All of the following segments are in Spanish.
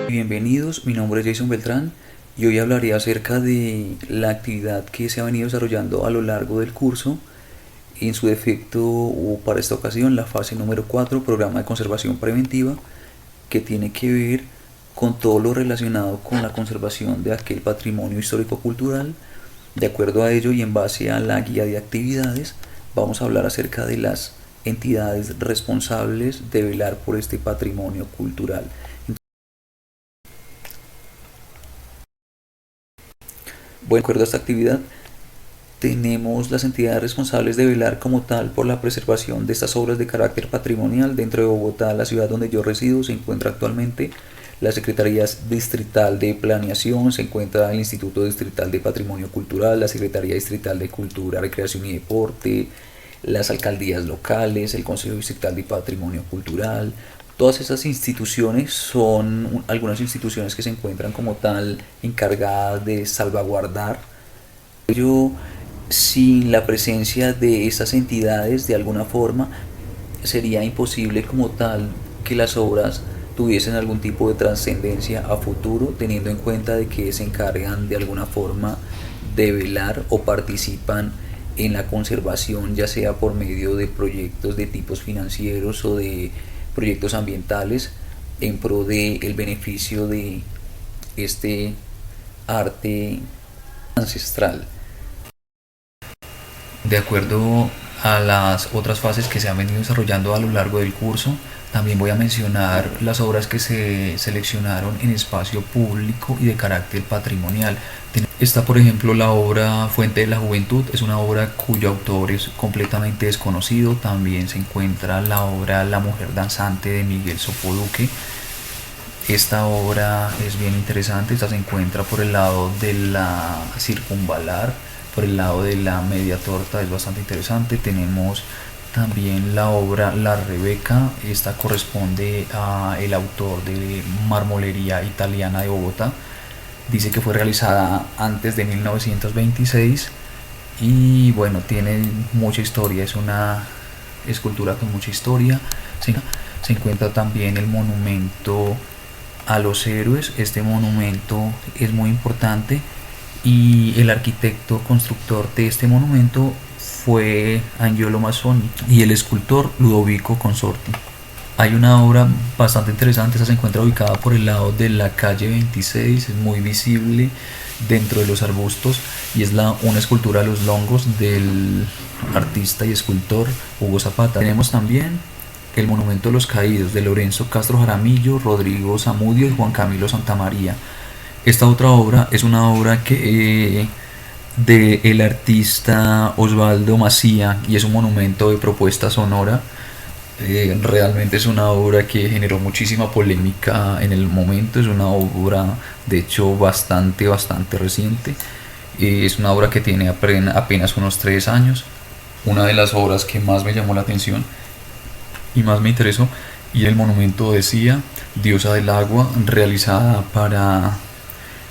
Bienvenidos, mi nombre es Jason Beltrán y hoy hablaré acerca de la actividad que se ha venido desarrollando a lo largo del curso. En su defecto o para esta ocasión la fase número 4, programa de conservación preventiva, que tiene que ver con todo lo relacionado con la conservación de aquel patrimonio histórico-cultural. De acuerdo a ello y en base a la guía de actividades, vamos a hablar acerca de las entidades responsables de velar por este patrimonio cultural. Bueno, de acuerdo a esta actividad, tenemos las entidades responsables de velar como tal por la preservación de estas obras de carácter patrimonial. Dentro de Bogotá, la ciudad donde yo resido, se encuentra actualmente la Secretaría Distrital de Planeación, se encuentra el Instituto Distrital de Patrimonio Cultural, la Secretaría Distrital de Cultura, Recreación y Deporte, las alcaldías locales, el Consejo Distrital de Patrimonio Cultural. Todas esas instituciones son algunas instituciones que se encuentran como tal encargadas de salvaguardar. Ello, sin la presencia de estas entidades, de alguna forma sería imposible como tal que las obras tuviesen algún tipo de trascendencia a futuro, teniendo en cuenta de que se encargan de alguna forma de velar o participan en la conservación, ya sea por medio de proyectos de tipos financieros o de proyectos ambientales en pro del beneficio de este arte ancestral. De acuerdo a las otras fases que se han venido desarrollando a lo largo del curso, también voy a mencionar las obras que se seleccionaron en espacio público y de carácter patrimonial. Está, por ejemplo, la obra Fuente de la Juventud, es una obra cuyo autor es completamente desconocido. También se encuentra la obra La Mujer Danzante de Miguel Sopoduque. Esta obra es bien interesante, esta se encuentra por el lado de la Circunvalar, por el lado de la Media Torta, es bastante interesante. Tenemos también la obra La Rebeca, esta corresponde a el autor de Marmolería Italiana de Bogotá. Dice que fue realizada antes de 1926 y bueno, tiene mucha historia, es una escultura con mucha historia. Se encuentra también el monumento a los héroes. Este monumento es muy importante y el arquitecto constructor de este monumento fue Angiolo Mazzoni y el escultor Ludovico Consorti. Hay una obra bastante interesante, esta se encuentra ubicada por el lado de la calle 26, es muy visible dentro de los arbustos y es una escultura de los longos del artista y escultor Hugo Zapata. Tenemos también el Monumento de los Caídos de Lorenzo Castro Jaramillo, Rodrigo Zamudio y Juan Camilo Santamaría. Esta otra obra es una obra que de el artista Osvaldo Macía y es un monumento de propuesta sonora. Realmente es una obra que generó muchísima polémica en el momento, es una obra de hecho bastante reciente. Es una obra que tiene apenas unos 3 años. Una de las obras que más me llamó la atención y más me interesó y el monumento decía Diosa del Agua, realizada para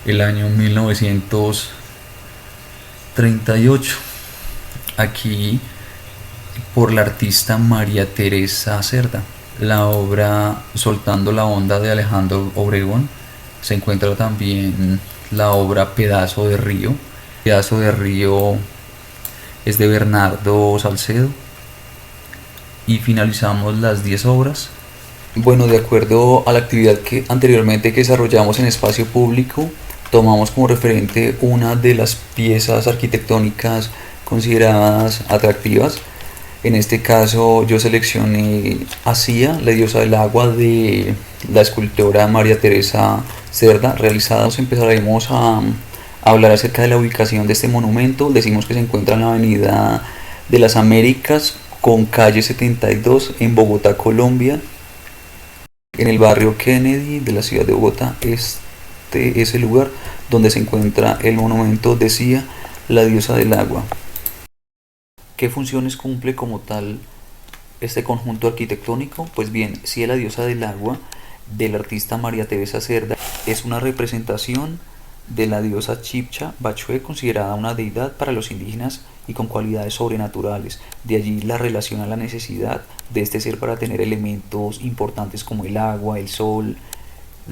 el año 1938 aquí por la artista María Teresa Cerda. La obra Soltando la Onda de Alejandro Obregón. Se encuentra también la obra Pedazo de Río. Pedazo de Río es de Bernardo Salcedo. Y finalizamos las 10 obras. Bueno, de acuerdo a la actividad que anteriormente que desarrollamos en espacio público, tomamos como referente una de las piezas arquitectónicas consideradas atractivas. En este caso yo seleccioné Asía, la diosa del agua, de la escultora María Teresa Cerda, realizada. Empezaremos a hablar acerca de la ubicación de este monumento. Decimos que se encuentra en la avenida de las Américas con calle 72 en Bogotá, Colombia, en el barrio Kennedy de la ciudad de Bogotá. Este es el lugar donde se encuentra el monumento, decía, la diosa del agua. ¿Qué funciones cumple como tal este conjunto arquitectónico? Pues bien, si es la diosa del agua del artista María Teresa Cerda, es una representación de la diosa Chibcha Bachué, considerada una deidad para los indígenas y con cualidades sobrenaturales. De allí la relación a la necesidad de este ser para tener elementos importantes como el agua, el sol,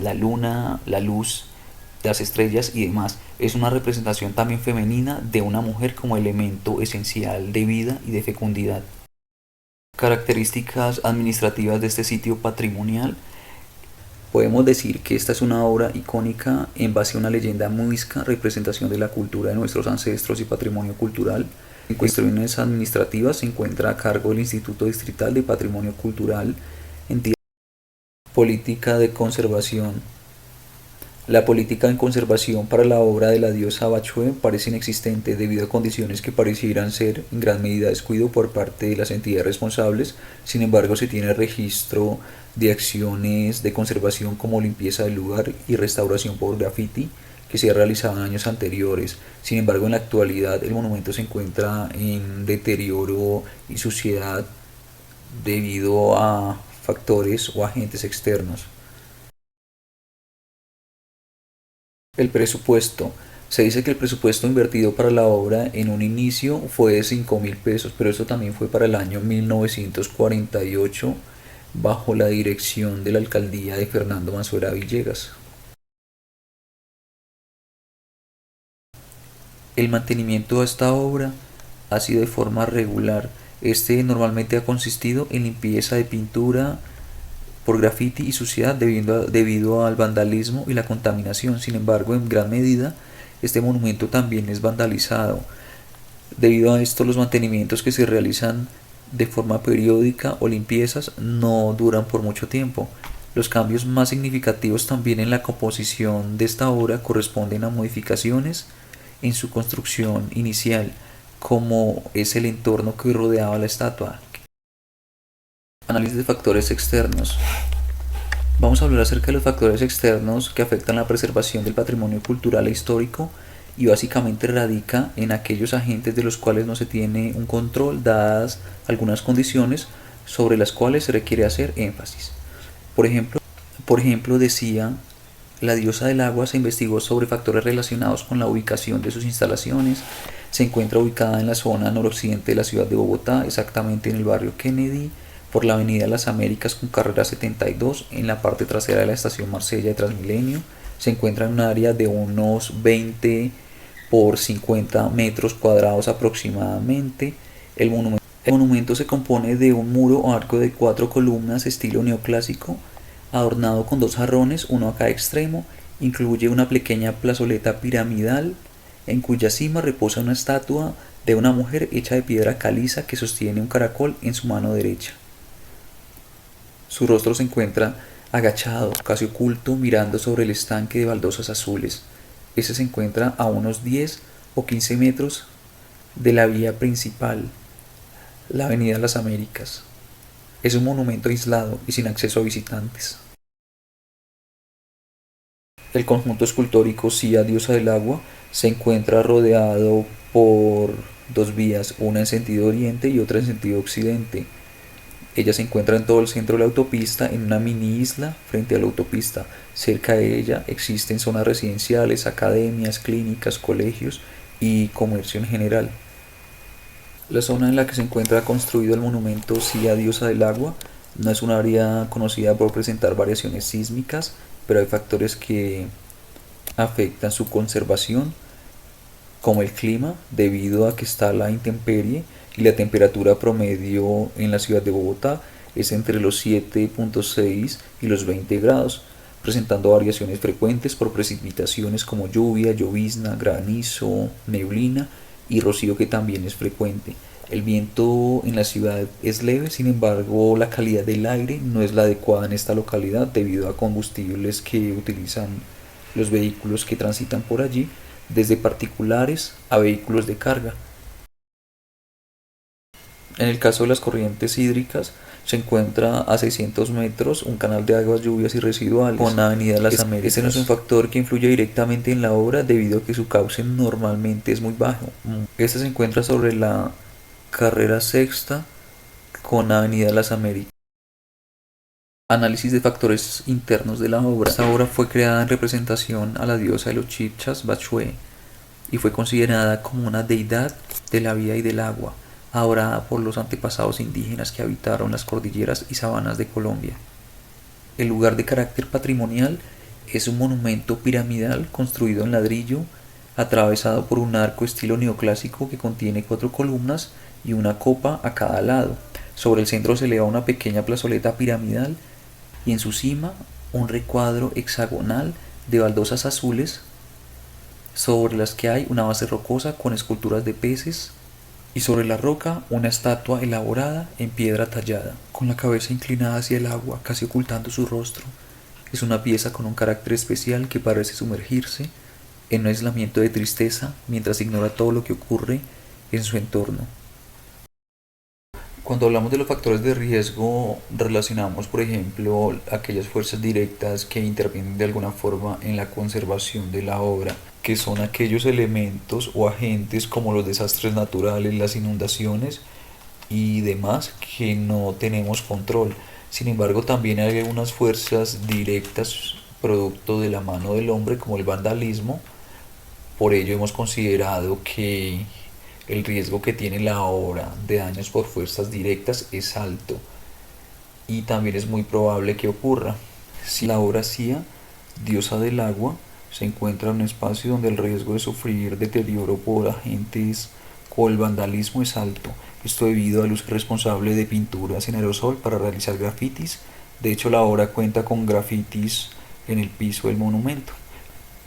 la luna, la luz, las estrellas y demás. Es una representación también femenina de una mujer como elemento esencial de vida y de fecundidad. Características administrativas de este sitio patrimonial. Podemos decir que esta es una obra icónica en base a una leyenda muisca, representación de la cultura de nuestros ancestros y patrimonio cultural. En cuestiones administrativas se encuentra a cargo del Instituto Distrital de Patrimonio Cultural, entidad política de conservación. La política de conservación para la obra de la diosa Bachue parece inexistente debido a condiciones que parecieran ser en gran medida descuido por parte de las entidades responsables. Sin embargo, se tiene registro de acciones de conservación como limpieza del lugar y restauración por graffiti que se ha realizado en años anteriores. Sin embargo, en la actualidad el monumento se encuentra en deterioro y suciedad debido a factores o agentes externos. El presupuesto. Se dice que el presupuesto invertido para la obra en un inicio fue de 5.000 pesos, pero eso también fue para el año 1948 bajo la dirección de la alcaldía de Fernando Manzuera Villegas. El mantenimiento a esta obra ha sido de forma regular. Este normalmente ha consistido en limpieza de pintura por graffiti y suciedad debido al vandalismo y la contaminación. Sin embargo, en gran medida, este monumento también es vandalizado. Debido a esto, los mantenimientos que se realizan de forma periódica o limpiezas no duran por mucho tiempo. Los cambios más significativos también en la composición de esta obra corresponden a modificaciones en su construcción inicial, como es el entorno que rodeaba la estatua. Análisis de factores externos. Vamos a hablar acerca de los factores externos que afectan la preservación del patrimonio cultural e histórico, y básicamente radica en aquellos agentes de los cuales no se tiene un control, dadas algunas condiciones sobre las cuales se requiere hacer énfasis. Por ejemplo, decía, la diosa del agua se investigó sobre factores relacionados con la ubicación de sus instalaciones. Se encuentra ubicada en la zona noroccidente de la ciudad de Bogotá, exactamente en el barrio Kennedy, por la avenida Las Américas con carrera 72, en la parte trasera de la estación Marsella de Transmilenio. Se encuentra en un área de unos 20 por 50 metros cuadrados aproximadamente. El monumento se compone de un muro o arco de 4 columnas estilo neoclásico, adornado con 2 jarrones, uno a cada extremo. Incluye una pequeña plazoleta piramidal en cuya cima reposa una estatua de una mujer hecha de piedra caliza que sostiene un caracol en su mano derecha. Su rostro se encuentra agachado, casi oculto, mirando sobre el estanque de baldosas azules. Este se encuentra a unos 10 o 15 metros de la vía principal, la avenida Las Américas. Es un monumento aislado y sin acceso a visitantes. El conjunto escultórico Sia Diosa del Agua se encuentra rodeado por 2 vías, una en sentido oriente y otra en sentido occidente. Ella se encuentra en todo el centro de la autopista, en una mini isla frente a la autopista. Cerca de ella existen zonas residenciales, academias, clínicas, colegios y comercio en general. La zona en la que se encuentra construido el monumento Sia Diosa del Agua no es un área conocida por presentar variaciones sísmicas, pero hay factores que afectan su conservación, como el clima, debido a que está a la intemperie, y la temperatura promedio en la ciudad de Bogotá es entre los 7.6 y los 20 grados, presentando variaciones frecuentes por precipitaciones como lluvia, llovizna, granizo, neblina y rocío, que también es frecuente. El viento en la ciudad es leve, sin embargo la calidad del aire no es la adecuada en esta localidad debido a combustibles que utilizan los vehículos que transitan por allí, desde particulares a vehículos de carga. En el caso de las corrientes hídricas, se encuentra a 600 metros un canal de aguas lluvias y residuales con la avenida Las Américas. Este no es un factor que influye directamente en la obra debido a que su cauce normalmente es muy bajo. Este se encuentra sobre la carrera sexta con la avenida Las Américas. Análisis de factores internos de la obra. Esta obra fue creada en representación a la diosa de los Chibchas, Bachue, y fue considerada como una deidad de la vida y del agua, adorada por los antepasados indígenas que habitaron las cordilleras y sabanas de Colombia. El lugar de carácter patrimonial Es un monumento piramidal construido en ladrillo, atravesado por un arco estilo neoclásico que contiene 4 columnas y una copa a cada lado. Sobre el centro se eleva una pequeña plazoleta piramidal y en su cima un recuadro hexagonal de baldosas azules sobre las que hay una base rocosa con esculturas de peces y sobre la roca una estatua elaborada en piedra tallada, con la cabeza inclinada hacia el agua, casi ocultando su rostro. Es una pieza con un carácter especial que parece sumergirse en un aislamiento de tristeza mientras ignora todo lo que ocurre en su entorno. Cuando hablamos de los factores de riesgo, relacionamos, por ejemplo, aquellas fuerzas directas que intervienen de alguna forma en la conservación de la obra, que son aquellos elementos o agentes como los desastres naturales, las inundaciones y demás que no tenemos control. Sin embargo, también hay algunas fuerzas directas producto de la mano del hombre como el vandalismo. Por ello hemos considerado que el riesgo que tiene la obra de daños por fuerzas directas es alto y también es muy probable que ocurra. Si la obra Sia, diosa del agua, se encuentra en un espacio donde el riesgo de sufrir deterioro por agentes o el vandalismo es alto. Esto debido al uso responsable de pinturas en aerosol para realizar grafitis. De hecho, la obra cuenta con grafitis en el piso del monumento.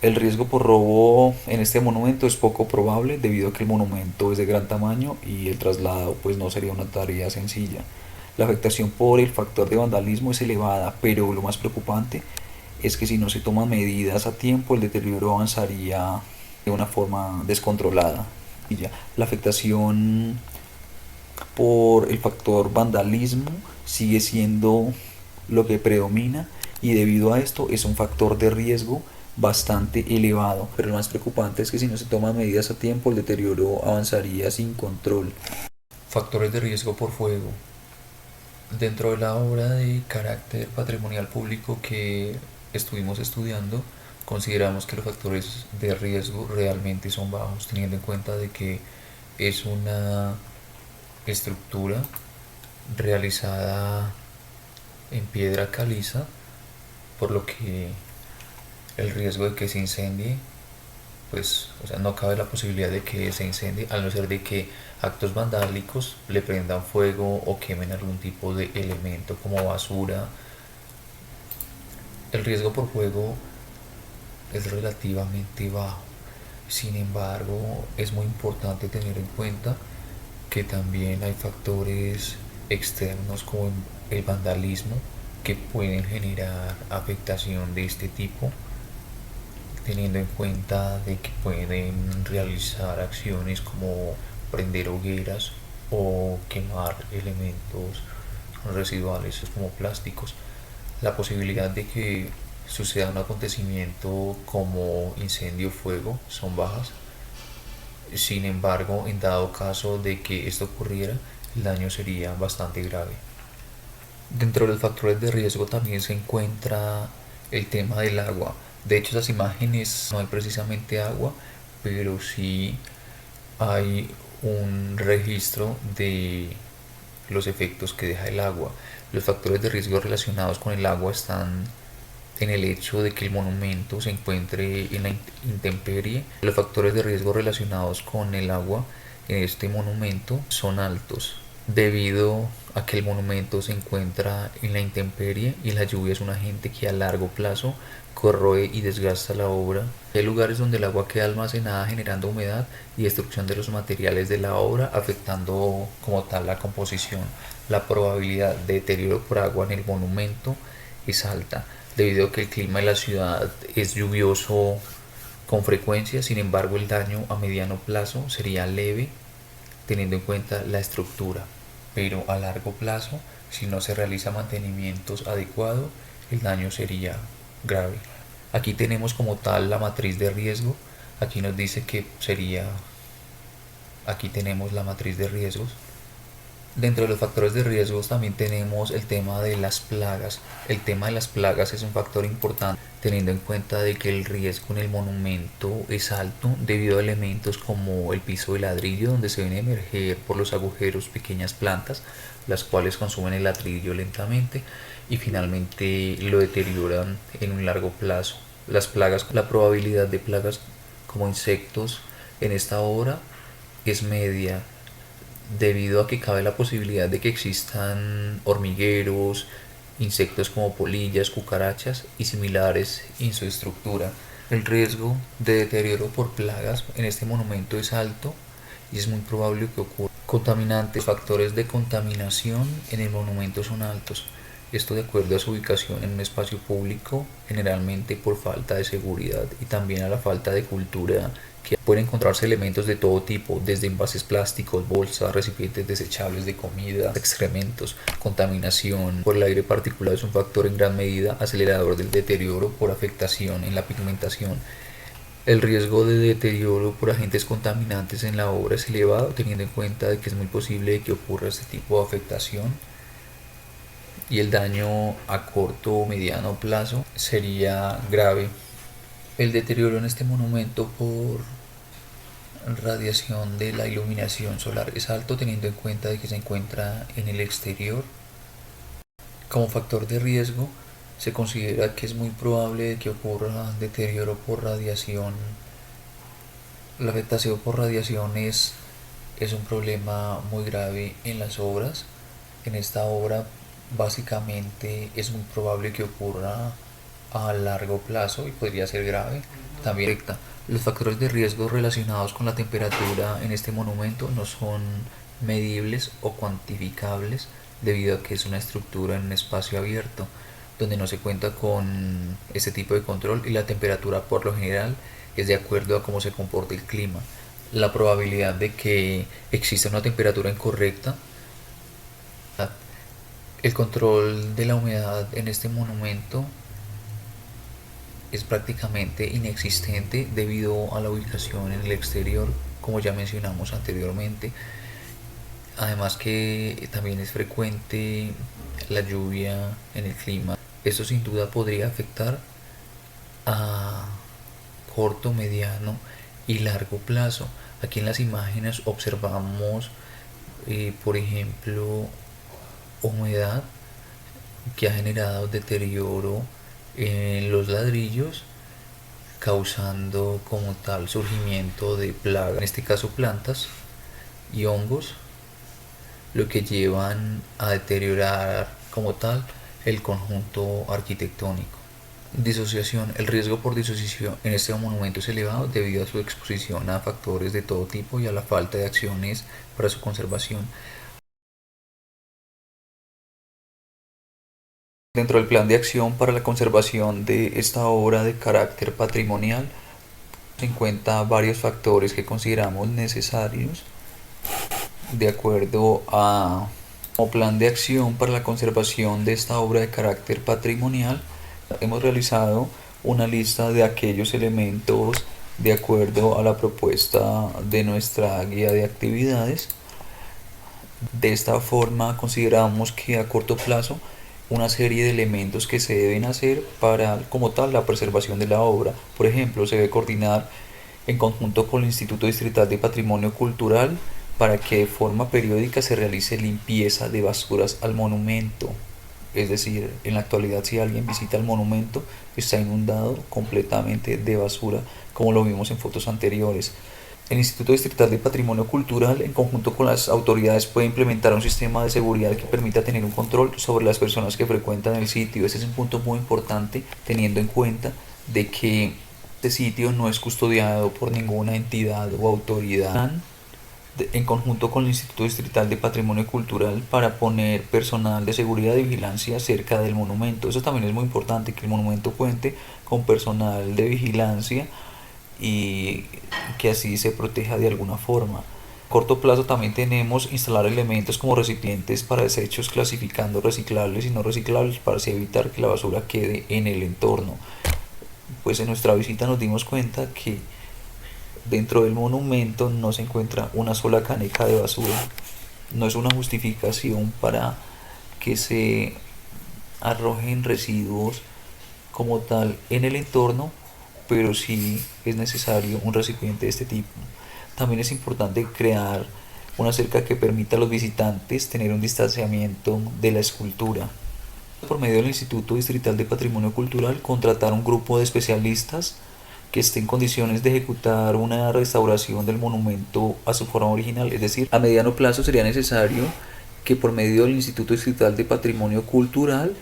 El riesgo por robo en este monumento es poco probable debido a que el monumento es de gran tamaño y el traslado pues no sería una tarea sencilla. La afectación por el factor de vandalismo es elevada, pero lo más preocupante es que si no se toman medidas a tiempo el deterioro avanzaría de una forma descontrolada. Y ya, la afectación por el factor vandalismo sigue siendo lo que predomina y debido a esto es un factor de riesgo bastante elevado, pero lo más preocupante es que si no se toman medidas a tiempo el deterioro avanzaría sin control. Factores de riesgo por fuego. Dentro de la obra de carácter patrimonial público que estuvimos estudiando, consideramos que los factores de riesgo realmente son bajos, teniendo en cuenta de que es una estructura realizada en piedra caliza, por lo que el riesgo de que se incendie, pues, o sea, no cabe la posibilidad de que se incendie, al no ser de que actos vandálicos le prendan fuego o quemen algún tipo de elemento como basura. El riesgo por fuego es relativamente bajo. Sin embargo, es muy importante tener en cuenta que también hay factores externos como el vandalismo que pueden generar afectación de este tipo, teniendo en cuenta de que pueden realizar acciones como prender hogueras o quemar elementos residuales como plásticos. La posibilidad de que suceda un acontecimiento como incendio o fuego son bajas. Sin embargo, en dado caso de que esto ocurriera, el daño sería bastante grave. Dentro de los factores de riesgo también se encuentra el tema del agua. De hecho, esas imágenes no hay precisamente agua, pero sí hay un registro de los efectos que deja el agua. Los factores de riesgo relacionados con el agua están en el hecho de que el monumento se encuentre en la intemperie. Los factores de riesgo relacionados con el agua en este monumento son altos, debido a que el monumento se encuentra en la intemperie y la lluvia es un agente que a largo plazo corroe y desgasta la obra. Hay lugares donde el agua queda almacenada generando humedad y destrucción de los materiales de la obra, afectando como tal la composición. La probabilidad de deterioro por agua en el monumento es alta, debido a que el clima de la ciudad es lluvioso con frecuencia. Sin embargo, el daño a mediano plazo sería leve teniendo en cuenta la estructura, pero a largo plazo, si no se realiza mantenimientos adecuados, el daño sería grave. Aquí tenemos como tal la matriz de riesgo. Aquí nos dice que sería, aquí tenemos la matriz de riesgos. Dentro de los factores de riesgos también tenemos el tema de las plagas. El tema de las plagas es un factor importante, teniendo en cuenta de que el riesgo en el monumento es alto debido a elementos como el piso de ladrillo, donde se ven emerger por los agujeros pequeñas plantas, las cuales consumen el ladrillo lentamente y finalmente lo deterioran en un largo plazo. Las plagas, la probabilidad de plagas como insectos en esta obra es media, debido a que cabe la posibilidad de que existan hormigueros, insectos como polillas, cucarachas y similares en su estructura. El riesgo de deterioro por plagas en este monumento es alto y es muy probable que ocurra. Contaminantes, factores de contaminación en el monumento son altos. Esto de acuerdo a su ubicación en un espacio público, generalmente por falta de seguridad y también a la falta de cultura, que pueden encontrarse elementos de todo tipo, desde envases plásticos, bolsas, recipientes desechables de comida, excrementos. Contaminación por el aire particulado es un factor en gran medida acelerador del deterioro por afectación en la pigmentación. El riesgo de deterioro por agentes contaminantes en la obra es elevado, teniendo en cuenta de que es muy posible que ocurra este tipo de afectación, y el daño a corto o mediano plazo sería grave. El deterioro en este monumento por radiación de la iluminación solar es alto, teniendo en cuenta de que se encuentra en el exterior. Como factor de riesgo se considera que es muy probable que ocurra deterioro por radiación. La afectación por radiación es un problema muy grave en las obras. En esta obra básicamente es muy probable que ocurra a largo plazo y podría ser grave. También afecta. Los factores de riesgo relacionados con la temperatura en este monumento no son medibles o cuantificables, debido a que es una estructura en un espacio abierto donde no se cuenta con este tipo de control, y la temperatura por lo general es de acuerdo a cómo se comporta el clima. La probabilidad de que exista una temperatura incorrecta, el control de la humedad en este monumento es prácticamente inexistente debido a la ubicación en el exterior, como ya mencionamos anteriormente. Además que también es frecuente la lluvia en el clima. Esto sin duda podría afectar a corto, mediano y largo plazo. Aquí en las imágenes observamos, por ejemplo, humedad que ha generado deterioro en los ladrillos, causando como tal surgimiento de plagas, en este caso plantas y hongos, lo que llevan a deteriorar como tal el conjunto arquitectónico. Disociación. El riesgo por disociación en este monumento es elevado debido a su exposición a factores de todo tipo y a la falta de acciones para su conservación. Dentro del plan de acción para la conservación de esta obra de carácter patrimonial se encuentran varios factores que consideramos necesarios de acuerdo a como plan de acción para la conservación de esta obra de carácter patrimonial. Hemos realizado una lista de aquellos elementos de acuerdo a la propuesta de nuestra guía de actividades. De esta forma consideramos que a corto plazo una serie de elementos que se deben hacer para como tal la preservación de la obra. Por ejemplo, se debe coordinar en conjunto con el Instituto Distrital de Patrimonio Cultural para que de forma periódica se realice limpieza de basuras al monumento. Es decir, en la actualidad si alguien visita el monumento está inundado completamente de basura, como lo vimos en fotos anteriores. El Instituto Distrital de Patrimonio Cultural, en conjunto con las autoridades, puede implementar un sistema de seguridad que permita tener un control sobre las personas que frecuentan el sitio. Este es un punto muy importante, teniendo en cuenta de que este sitio no es custodiado por ninguna entidad o autoridad, en conjunto con el Instituto Distrital de Patrimonio Cultural, para poner personal de seguridad y vigilancia cerca del monumento. Eso también es muy importante, que el monumento cuente con personal de vigilancia y que así se proteja de alguna forma. A corto plazo también tenemos instalar elementos como recipientes para desechos, clasificando reciclables y no reciclables para así evitar que la basura quede en el entorno. Pues en nuestra visita nos dimos cuenta que dentro del monumento no se encuentra una sola caneca de basura. No es una justificación para que se arrojen residuos como tal en el entorno, pero sí es necesario un recipiente de este tipo. También es importante crear una cerca que permita a los visitantes tener un distanciamiento de la escultura. Por medio del Instituto Distrital de Patrimonio Cultural, contratar un grupo de especialistas que esté en condiciones de ejecutar una restauración del monumento a su forma original. Es decir, a mediano plazo sería necesario que por medio del Instituto Distrital de Patrimonio Cultural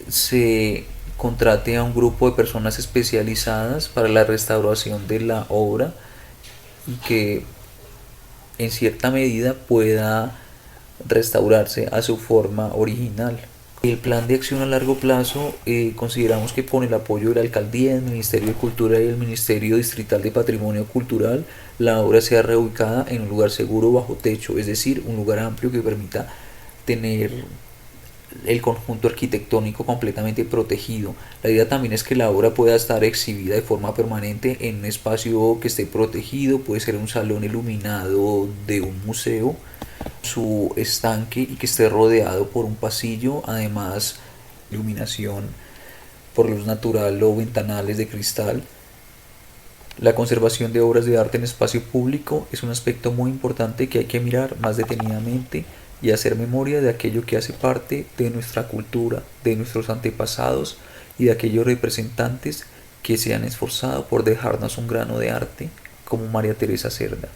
se contrate a un grupo de personas especializadas para la restauración de la obra y que en cierta medida pueda restaurarse a su forma original. El plan de acción a largo plazo, consideramos que con el apoyo de la Alcaldía, del Ministerio de Cultura y el Ministerio Distrital de Patrimonio Cultural, la obra sea reubicada en un lugar seguro bajo techo, es decir, un lugar amplio que permita tener el conjunto arquitectónico completamente protegido. La idea también es que la obra pueda estar exhibida de forma permanente en un espacio que esté protegido, puede ser un salón iluminado de un museo, su estanque, y que esté rodeado por un pasillo, además iluminación por luz natural o ventanales de cristal. La conservación de obras de arte en espacio público es un aspecto muy importante que hay que mirar más detenidamente y hacer memoria de aquello que hace parte de nuestra cultura, de nuestros antepasados y de aquellos representantes que se han esforzado por dejarnos un grano de arte, como María Teresa Cerda.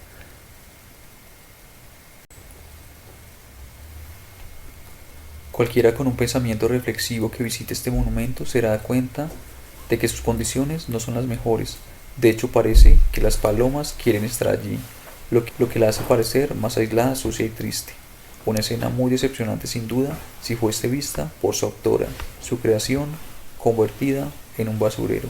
Cualquiera con un pensamiento reflexivo que visite este monumento se dará cuenta de que sus condiciones no son las mejores. De hecho, parece que las palomas quieren estar allí, lo que la hace parecer más aislada, sucia y triste. Una escena muy decepcionante sin duda si fuese vista por su autora, su creación convertida en un basurero.